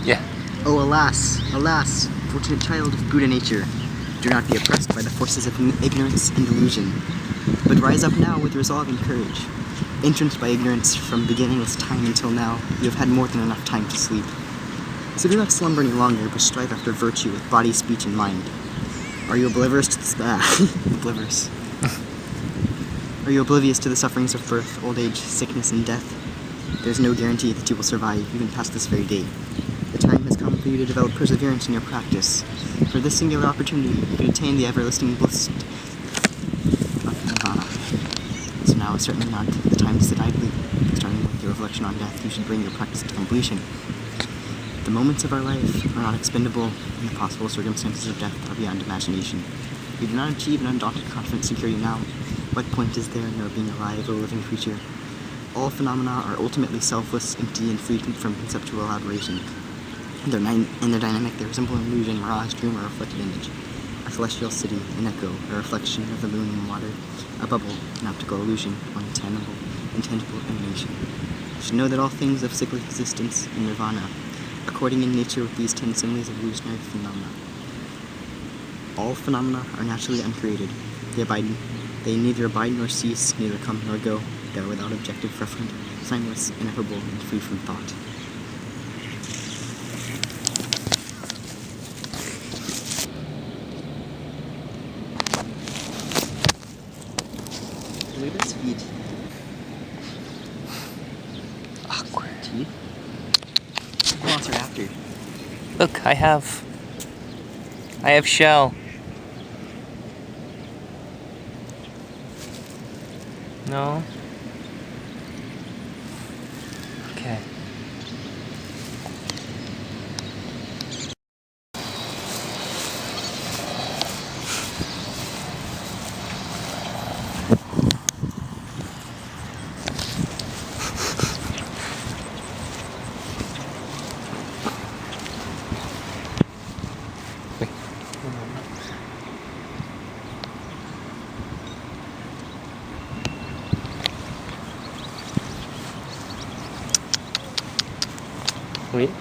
Yeah. Oh, alas, alas, fortunate child of Buddha nature, do not be oppressed by the forces of ignorance and delusion, but rise up now with resolve and courage. Entranced by ignorance from beginningless time until now, you have had more than enough time to sleep. So do not slumber any longer, but strive after virtue with body, speech, and mind. Are you oblivious to oblivious? Are you oblivious to the sufferings of birth, old age, sickness, and death? There is no guarantee that you will survive even past this very day. The time has come for you to develop perseverance in your practice. For this singular opportunity, you can attain the everlasting bliss of nirvana. So now is certainly not the time to sit idly. Starting with your reflection on death, you should bring your practice to completion. The moments of our life are not expendable, and the possible circumstances of death are beyond imagination. If you do not achieve an undaunted confident security now, what point is there in your being alive, a living creature? All phenomena are ultimately selfless, empty, and free from conceptual elaboration. In their dynamic, they resemble an illusion, mirage, dream, or reflected image. A celestial city, an echo, a reflection of the moon and water, a bubble, an optical illusion, or an intangible emanation. You should know that all things of cyclic existence in nirvana, according in nature with these 10 similes of illusionary phenomena. All phenomena are naturally uncreated. They neither abide nor cease, neither come nor go. They are without objective referent, timeless, ineffable, and free from thought. Look at his feet. Awkward. Teeth? Who else are after? Look, I have shell. No? Okay. Wait.